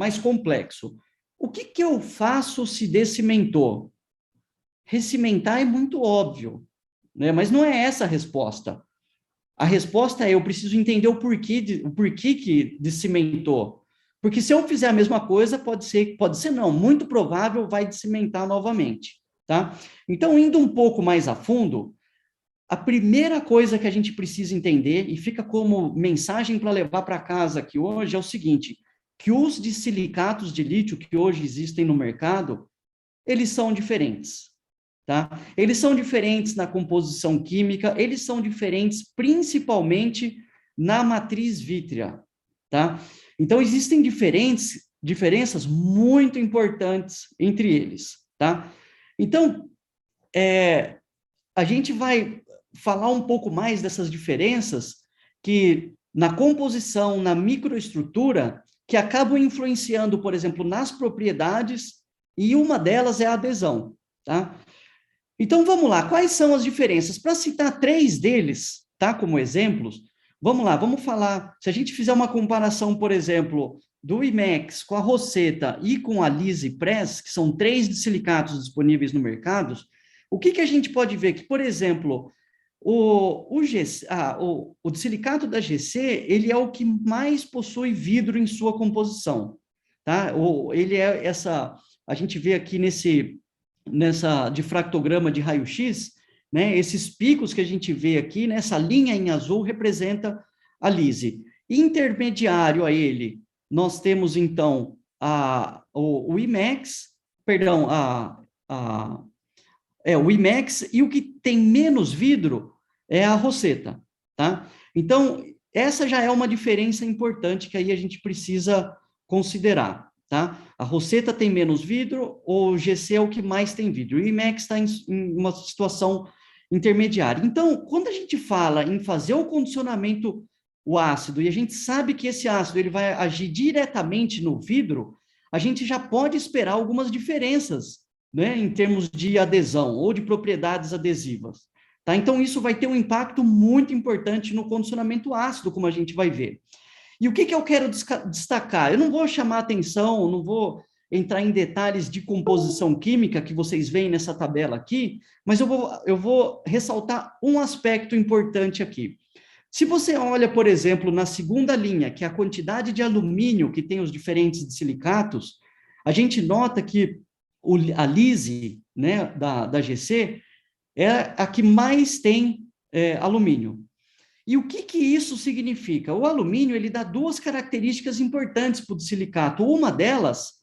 mais complexo. O que eu faço se descimentou? Recimentar é muito óbvio, né? Mas não é essa a resposta. A resposta é: eu preciso entender o porquê que descimentou. Porque se eu fizer a mesma coisa, pode ser não, muito provável vai descimentar novamente, tá? Então, indo um pouco mais a fundo, a primeira coisa que a gente precisa entender, e fica como mensagem para levar para casa aqui hoje, é o seguinte: que os de silicatos de lítio que hoje existem no mercado, eles são diferentes, tá? Eles são diferentes na composição química, eles são diferentes principalmente na matriz vítrea, tá? Então, existem diferenças muito importantes entre eles, tá? Então, a gente vai falar um pouco mais dessas diferenças que na composição, na microestrutura, que acabam influenciando, por exemplo, nas propriedades, e uma delas é a adesão, tá? Então, vamos lá, quais são as diferenças? Para citar 3 deles, tá, como exemplos, vamos lá, vamos falar, se a gente fizer uma comparação, por exemplo, do IMEX com a Rosetta e com a Lise Press, que são 3 de silicatos disponíveis no mercado, o que a gente pode ver? Que, por exemplo, o silicato da GC, ele é o que mais possui vidro em sua composição, tá? Ele é a gente vê aqui nessa difractograma de raio-x, né, esses picos que a gente vê aqui, nessa linha em azul representa a Lise. Intermediário a ele, nós temos, então, o IMEX, perdão, o IMEX, e o que tem menos vidro é a Rosetta, tá? Então, essa já é uma diferença importante que aí a gente precisa considerar, tá? A Rosetta tem menos vidro, o GC é o que mais tem vidro, e o IMEX está em uma situação intermediária. Então, quando a gente fala em fazer o condicionamento, o ácido, e a gente sabe que esse ácido ele vai agir diretamente no vidro, a gente já pode esperar algumas diferenças, né, em termos de adesão ou de propriedades adesivas. Tá? Então, isso vai ter um impacto muito importante no condicionamento ácido, como a gente vai ver. E o que eu quero destacar? Eu não vou chamar atenção, não vou entrar em detalhes de composição química que vocês veem nessa tabela aqui, mas eu vou ressaltar um aspecto importante aqui. Se você olha, por exemplo, na segunda linha, que é a quantidade de alumínio que tem os diferentes silicatos, a gente nota que a Lise, né, da GC, é a que mais tem alumínio. E o que isso significa? O alumínio, ele dá 2 características importantes para o silicato. Uma delas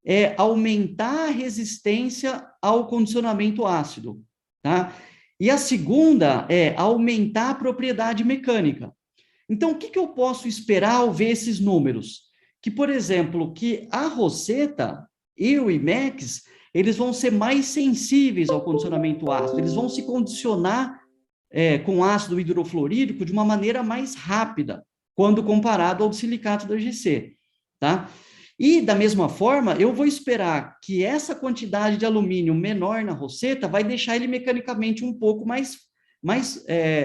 é aumentar a resistência ao condicionamento ácido, tá? E a segunda é aumentar a propriedade mecânica. Então, o que eu posso esperar ao ver esses números? Que, por exemplo, que a Rosetta e o IMEX, eles vão ser mais sensíveis ao condicionamento ácido, eles vão se condicionar com ácido hidrofluorídrico de uma maneira mais rápida, quando comparado ao silicato da GC, tá? E, da mesma forma, eu vou esperar que essa quantidade de alumínio menor na Rosetta vai deixar ele mecanicamente um pouco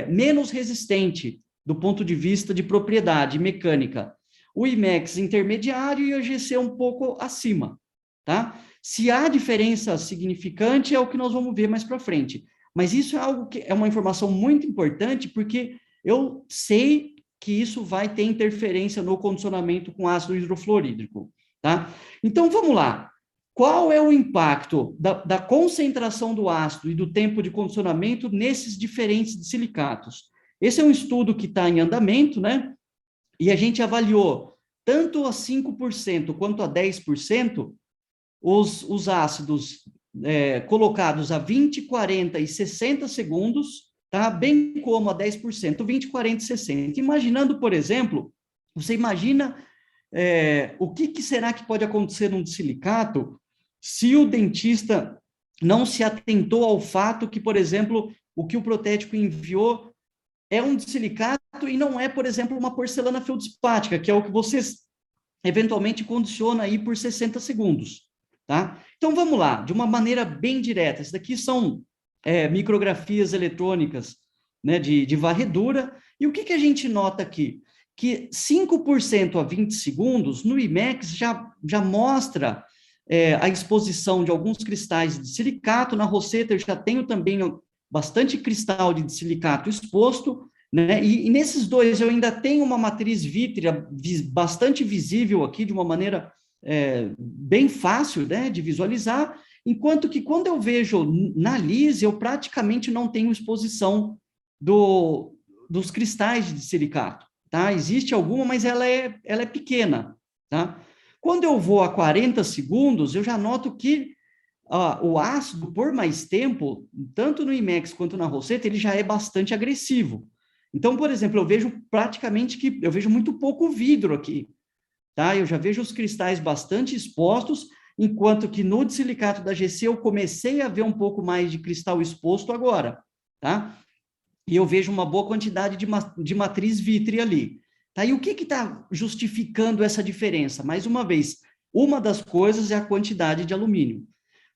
menos resistente do ponto de vista de propriedade mecânica. O IMEX intermediário e o GC um pouco acima, tá? Se há diferença significante, é o que nós vamos ver mais para frente. Mas isso é algo que é uma informação muito importante, porque eu sei que isso vai ter interferência no condicionamento com ácido hidrofluorídrico, tá? Então, vamos lá. Qual é o impacto da concentração do ácido e do tempo de condicionamento nesses diferentes silicatos? Esse é um estudo que está em andamento, né? E a gente avaliou tanto a 5% quanto a 10% os ácidos colocados a 20, 40 e 60 segundos, tá? Bem como a 10%, 20, 40 e 60. Imaginando, por exemplo, você imagina o que será que pode acontecer num silicato se o dentista não se atentou ao fato que, por exemplo, o que o protético enviou é um silicato e não é, por exemplo, uma porcelana feldspática, que é o que vocês eventualmente condiciona aí por 60 segundos, tá? Então, vamos lá, de uma maneira bem direta. Isso daqui são micrografias eletrônicas, né, de varredura. E o que a gente nota aqui? que 5% a 20 segundos, no IMEX já mostra a exposição de alguns cristais de silicato. Na Rosetta eu já tenho também bastante cristal de silicato exposto, né? E nesses dois eu ainda tenho uma matriz vítrea bastante visível aqui, de uma maneira bem fácil, né, de visualizar, enquanto que quando eu vejo na Lise, eu praticamente não tenho exposição dos cristais de silicato, tá? Existe alguma, mas ela é pequena, tá? Quando eu vou a 40 segundos, eu já noto que o ácido, por mais tempo, tanto no IMEX quanto na Rosetta, ele já é bastante agressivo. Então, por exemplo, eu vejo eu vejo muito pouco vidro aqui, tá? Eu já vejo os cristais bastante expostos, enquanto que no de silicato da GC eu comecei a ver um pouco mais de cristal exposto agora, tá? E eu vejo uma boa quantidade de matriz vítrea ali. Tá? E o que está justificando essa diferença? Mais uma vez, uma das coisas é a quantidade de alumínio.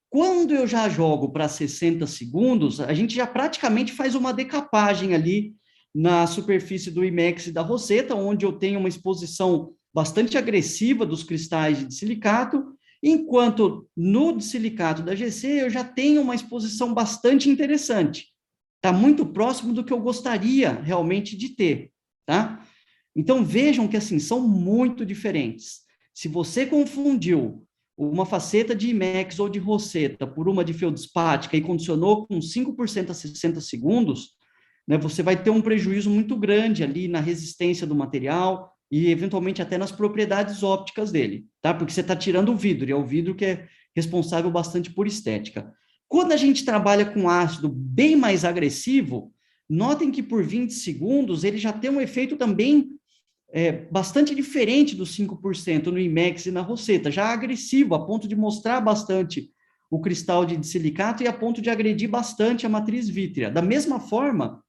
Quando eu já jogo para 60 segundos, a gente já praticamente faz uma decapagem ali na superfície do IMEX e da Rosetta, onde eu tenho uma exposição bastante agressiva dos cristais de silicato, enquanto no de silicato da GC eu já tenho uma exposição bastante interessante. Está muito próximo do que eu gostaria realmente de ter, tá? Então, vejam que, assim, são muito diferentes. Se você confundiu uma faceta de IMEX ou de Rosetta por uma de feldspática e condicionou com 5% a 60 segundos, né, você vai ter um prejuízo muito grande ali na resistência do material e, eventualmente, até nas propriedades ópticas dele, tá? Porque você está tirando o vidro, e é o vidro que é responsável bastante por estética. Quando a gente trabalha com ácido bem mais agressivo, notem que por 20 segundos ele já tem um efeito também bastante diferente dos 5% no IMEX e na Rosetta, já agressivo, a ponto de mostrar bastante o cristal de silicato e a ponto de agredir bastante a matriz vítrea. Da mesma forma,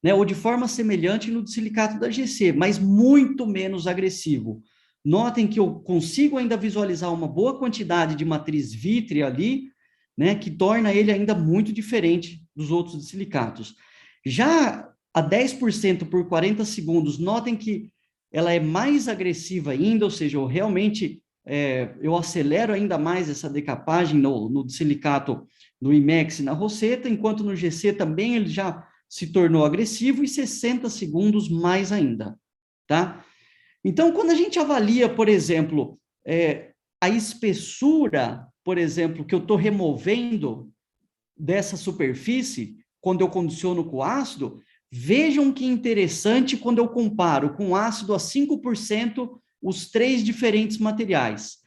né, ou de forma semelhante no de silicato da GC, mas muito menos agressivo. Notem que eu consigo ainda visualizar uma boa quantidade de matriz vítrea ali, né, que torna ele ainda muito diferente dos outros de silicatos. Já a 10% por 40 segundos, notem que ela é mais agressiva ainda, ou seja, eu realmente eu acelero ainda mais essa decapagem no silicato no IMEX e na Rosetta, enquanto no GC também ele já se tornou agressivo, e 60 segundos mais ainda, tá? Então, quando a gente avalia, por exemplo, a espessura, por exemplo, que eu estou removendo dessa superfície, quando eu condiciono com ácido, vejam que interessante quando eu comparo com ácido a 5% os três diferentes materiais.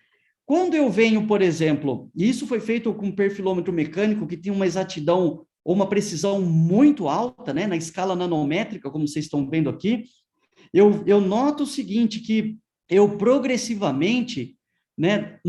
Quando eu venho, por exemplo, e isso foi feito com um perfilômetro mecânico que tem uma exatidão ou uma precisão muito alta, né, na escala nanométrica, como vocês estão vendo aqui, eu noto o seguinte, que eu progressivamente, né,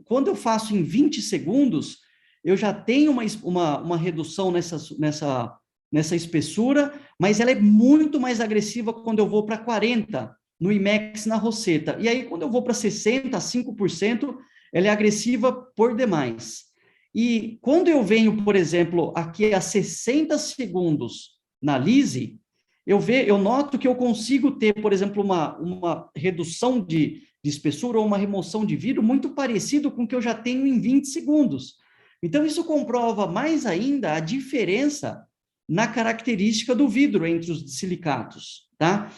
quando eu faço em 20 segundos, eu já tenho uma redução nessa espessura, mas ela é muito mais agressiva quando eu vou para 40 no IMEX na Rosetta. E aí, quando eu vou para 60, 5%, ela é agressiva por demais. E quando eu venho, por exemplo, aqui a 60 segundos na Lise, eu noto que eu consigo ter, por exemplo, uma redução de espessura ou uma remoção de vidro muito parecido com o que eu já tenho em 20 segundos. Então, isso comprova mais ainda a diferença na característica do vidro entre os silicatos, tá?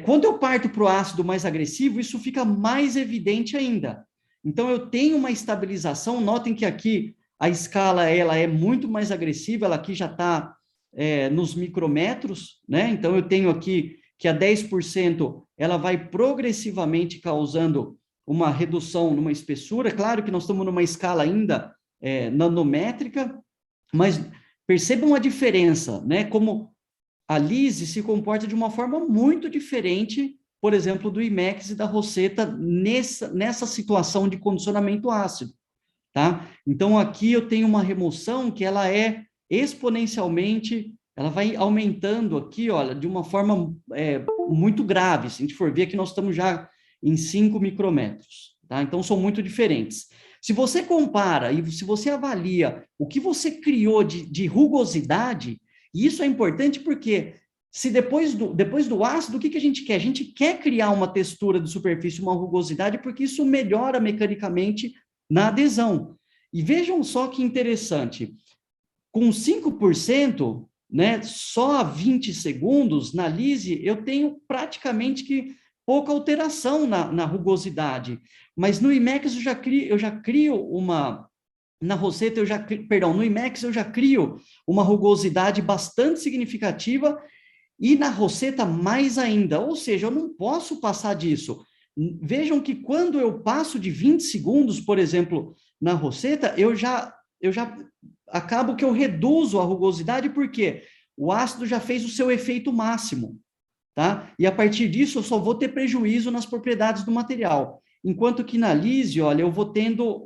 Quando eu parto para o ácido mais agressivo, isso fica mais evidente ainda. Então, eu tenho uma estabilização, notem que aqui a escala ela é muito mais agressiva, ela aqui já está nos micrometros, né? Então, eu tenho aqui que a 10% ela vai progressivamente causando uma redução numa espessura. Claro que nós estamos numa escala ainda nanométrica, mas percebam a diferença, né? Como a Lise se comporta de uma forma muito diferente, por exemplo, do IMEX e da Rosetta nessa situação de condicionamento ácido, tá? Então, aqui eu tenho uma remoção que ela é exponencialmente, ela vai aumentando aqui, olha, de uma forma muito grave. Se a gente for ver, aqui nós estamos já em 5 micrômetros, tá? Então, são muito diferentes. Se você compara e se você avalia o que você criou de rugosidade, e isso é importante porque se depois do ácido, o que a gente quer? A gente quer criar uma textura de superfície, uma rugosidade, porque isso melhora mecanicamente na adesão. E vejam só que interessante, com 5%, né, só a 20 segundos, na lise, eu tenho praticamente que pouca alteração na rugosidade. Mas no IMEX eu já crio uma... Na Rosetta, no IMEX eu já crio uma rugosidade bastante significativa e na Rosetta mais ainda, ou seja, eu não posso passar disso. Vejam que quando eu passo de 20 segundos, por exemplo, na Rosetta, eu já acabo que eu reduzo a rugosidade, porque o ácido já fez o seu efeito máximo, tá? E a partir disso eu só vou ter prejuízo nas propriedades do material. Enquanto que na lise, olha, eu vou tendo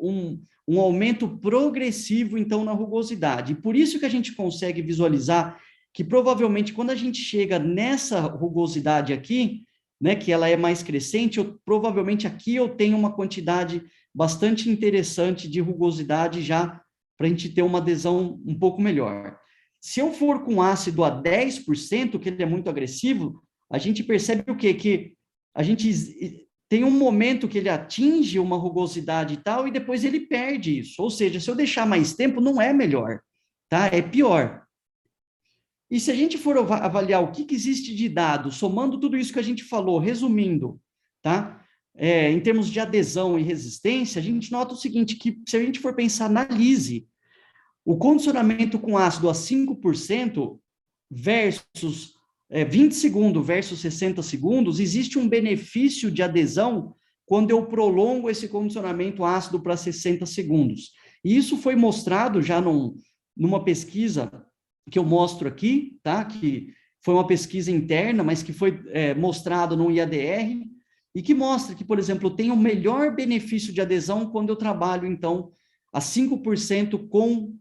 um aumento progressivo, então, na rugosidade. E por isso que a gente consegue visualizar que provavelmente quando a gente chega nessa rugosidade aqui, né, que ela é mais crescente, provavelmente aqui eu tenho uma quantidade bastante interessante de rugosidade já para a gente ter uma adesão um pouco melhor. Se eu for com ácido a 10%, que ele é muito agressivo, a gente percebe o quê? Que a gente tem um momento que ele atinge uma rugosidade e tal, e depois ele perde isso. Ou seja, se eu deixar mais tempo, não é melhor, tá? É pior. E se a gente for avaliar o que existe de dados, somando tudo isso que a gente falou, resumindo, tá? Em termos de adesão e resistência, a gente nota o seguinte, que se a gente for pensar na lise, o condicionamento com ácido a 5% versus 20 segundos versus 60 segundos, existe um benefício de adesão quando eu prolongo esse condicionamento ácido para 60 segundos. E isso foi mostrado já numa pesquisa que eu mostro aqui, tá? Que foi uma pesquisa interna, mas que foi mostrado no IADR, e que mostra que, por exemplo, tem um melhor benefício de adesão quando eu trabalho, então, a 5% com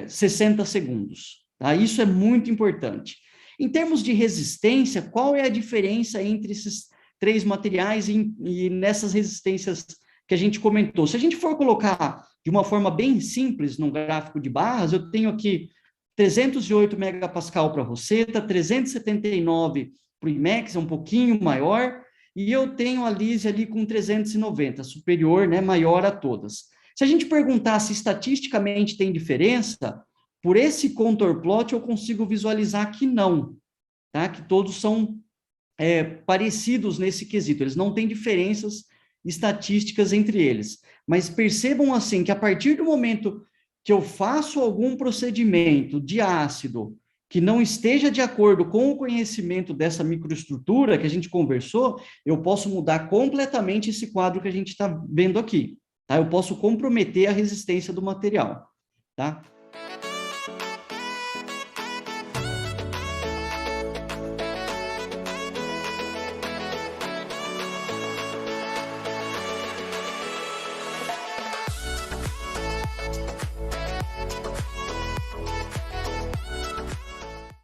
60 segundos. Tá? Isso é muito importante. Em termos de resistência, qual é a diferença entre esses três materiais e nessas resistências que a gente comentou? Se a gente for colocar de uma forma bem simples no gráfico de barras, eu tenho aqui 308 megapascal para a Rosetta, 379 para o IMEX, é um pouquinho maior, e eu tenho a lise ali com 390, superior, né, maior a todas. Se a gente perguntar se estatisticamente tem diferença, por esse contour plot eu consigo visualizar que não, tá? Que todos são parecidos nesse quesito, eles não têm diferenças estatísticas entre eles. Mas percebam assim que a partir do momento que eu faço algum procedimento de ácido que não esteja de acordo com o conhecimento dessa microestrutura que a gente conversou, eu posso mudar completamente esse quadro que a gente está vendo aqui. Tá? Eu posso comprometer a resistência do material. Tá?